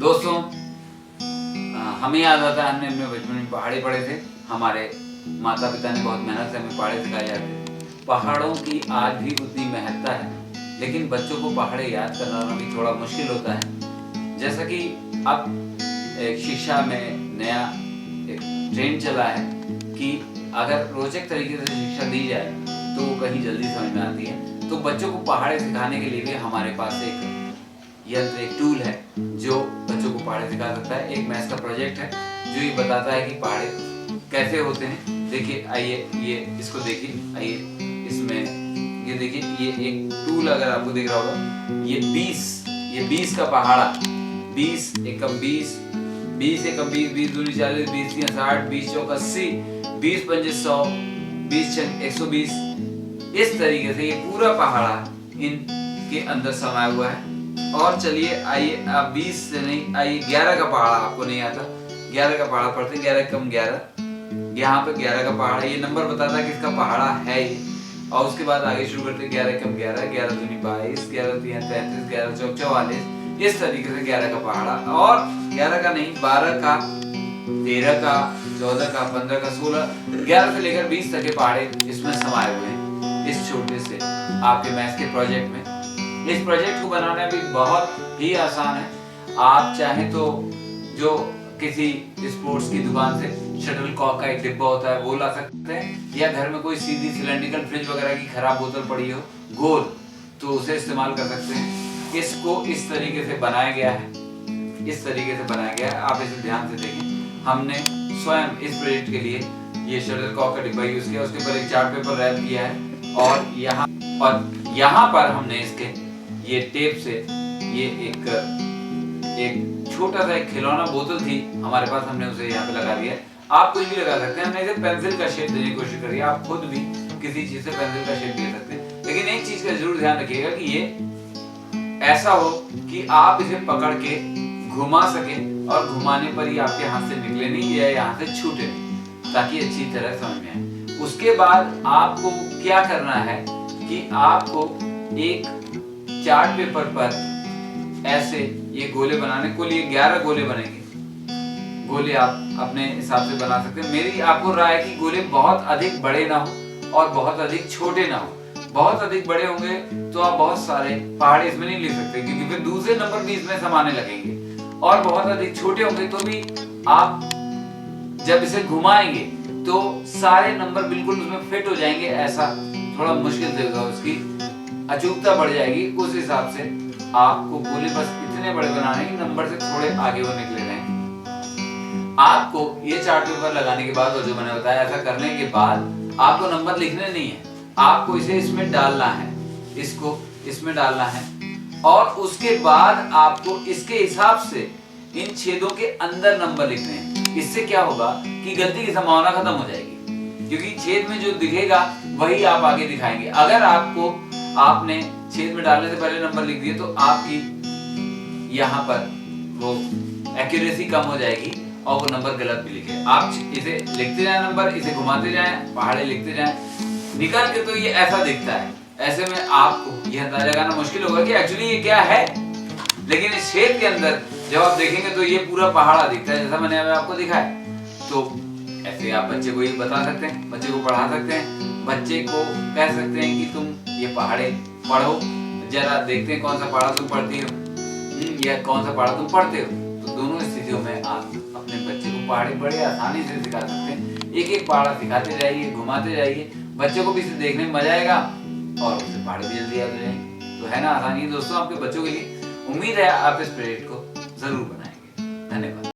दोस्तों, हमें याद आता है हमने अपने बचपन में पहाड़ी पढ़े थे। हमारे माता पिता ने बहुत मेहनत से हमें पहाड़े सिखाए जाते थे। पहाड़ों की आज भी उतनी महत्ता है, लेकिन बच्चों को पहाड़े याद कराना भी थोड़ा मुश्किल होता है। जैसा कि अब एक शिक्षा में नया एक ट्रेंड चला है कि अगर रोचक तरीके से शिक्षा दी जाए तो वो कहीं जल्दी समझ में आती है। तो बच्चों को पहाड़े सिखाने के लिए भी हमारे पास एक यंत्र, एक टूल है जो बच्चों को पहाड़े सिखा सकता है। एक मैथ्स का प्रोजेक्ट है जो ये बताता है कि पहाड़े कैसे होते हैं। देखिए, आइए ये इसको देखिए, आइए इसमें ये देखिए, ये एक टूल अगर आपको दिख रहा होगा, ये 20 का पहाड़ा, 20 एकम 20, 20 एकम 20, 20 दूनी 40, 20 तीन 60, 20 चौक 80, 20 पंजे 100, 20 छक 120। इस तरीके से ये पूरा पहाड़ा इनके अंदर समाया हुआ है। और चलिए आइए, आप 20 से नहीं, आइए 11 का पहाड़ा, आपको नहीं आता 11 का पहाड़ा पढ़ते, 11 कम 11, यहाँ पे 11 का पहाड़ा, ये नंबर बताता है किसका पहाड़ा है ये। और उसके बाद आगे शुरू करते 11 कम 11, 11 दूनी 22, 11 तीन 33, 11 चौक 44। इस तरीके से 11 का पहाड़ा, और 11 का नहीं, 12 का, 13 का, 14 का, 15 का, 16, 11 से लेकर 20 तक के पहाड़े इसमें समाये हुए हैं इस छोटे से आपके मैथ्स के प्रोजेक्ट में। इस प्रोजेक्ट को बनाना भी बहुत ही आसान है। आप चाहें तो जो किसी स्पोर्ट्स की दुकान से शटल कॉक का एक डिब्बा होता है वो ला सकते हैं, या घर में कोई सीधी सिलेंड्रिकल फ्रिज वगैरह की खराब बोतल पड़ी हो गोल, तो उसे इस्तेमाल कर सकते हैं। इसको इस तरीके से बनाया गया है, इस तरीके से बनाया गया है, आप इसे ध्यान से देखें। हमने स्वयं इस प्रोजेक्ट के लिए ये शटल कॉक का डिब्बा यूज किया, उसके ऊपर एक चार्ट पेपर रैप किया है, और यहाँ पर हमने इसके ये टेप से ये एक छोटा सा एक खिलौना बोतल थी हमारे पास, हमने उसे यहाँ पे लगा दिया है। आप कुछ भी लगा सकते हैं। हमने इसे पेंसिल का शेप देने की कोशिश करी है, आप खुद भी किसी चीज से पेंसिल का शेप दे सकते हैं। लेकिन एक चीज का जरूर ध्यान रखिएगा कि ये ऐसा हो कि आप इसे पकड़ के घुमा सके, और घुमाने पर ही आपके हाथ से निकले नहीं या यहाँ से छूटे नहीं, ताकि अच्छी तरह समझ में आए। उसके बाद आपको क्या करना है कि आपको एक चार्ट पेपर पर ऐसे ये गोले बनाने को लिए 11 गोले बनेंगे। गोले आप अपने हिसाब से बना सकते हैं। मेरी आपको राय है कि गोले बहुत अधिक बड़े ना हो और बहुत अधिक छोटे ना हो। बहुत अधिक बड़े होंगे तो आप बहुत सारे पहाड़े इसमें नहीं लिख सकते, क्योंकि फिर दूसरे नंबर भी इसमें समाने लगेंगे। और बहुत अधिक छोटे होंगे तो भी आप जब इसे घुमाएंगे तो सारे नंबर बिल्कुल उसमें फिट हो जाएंगे, ऐसा थोड़ा मुश्किल से होगा, उसकी अचूकता बढ़ जाएगी। उस हिसाब से आपको गोले बस इतने बड़े बनाने कि नंबर से थोड़े आगे वो निकले रहें। आपको ये चार्ट पेपर लगाने के बाद, और जो मैंने बताया, ऐसा करने के बाद आपको नंबर लिखने नहीं है, आपको इसे इसमें डालना है, इसको इसमें डालना है, और उसके बाद आपको इसके हिसाब से इन छेदों के अंदर नंबर लिखने हैं। इससे क्या होगा कि गलती की संभावना खत्म हो जाएगी, क्योंकि छेद में जो दिखेगा वही आप आगे दिखाएंगे। अगर आपने छेद में डालने से पहले नंबर लिख दिए तो आपकी यहाँ पर वो एक्यूरेसी कम हो जाएगी और वो नंबर गलत भी लिखे। आप इसे लिखते जाएं, नंबर इसे घुमाते जाएं, पहाड़े लिखते जाएं, निकल के तो ये ऐसा दिखता है। ऐसे में आपको यह अंदाजा लगाना मुश्किल होगा कि एक्चुअली ये क्या है, लेकिन इस छेद के अंदर जब आप देखेंगे तो ये पूरा पहाड़ा दिखता है, जैसा मैंने आपको दिखाया। तो ऐसे आप बच्चे को ये बता सकते हैं, बच्चे को पढ़ा सकते हैं, बच्चे को कह सकते हैं कि तुम ये पहाड़े पढ़ो, जरा देखते हैं कौन सा पहाड़ा तुम पढ़ती हो या कौन सा पहाड़ा तुम पढ़ते हो। तो दोनों स्थितियों में आप अपने बच्चे को पहाड़े बड़े आसानी से सिखा सकते हैं। एक एक पहाड़ा सिखाते जाइए, घुमाते जाइए, बच्चे को भी इसे देखने में मजा आएगा और उसे पहाड़े भी जल्दी याद हो जाएंगे। तो है ना आसानी दोस्तों आपके बच्चों के लिए। उम्मीद है आप इस प्रोजेक्ट को जरूर बनाएंगे। धन्यवाद।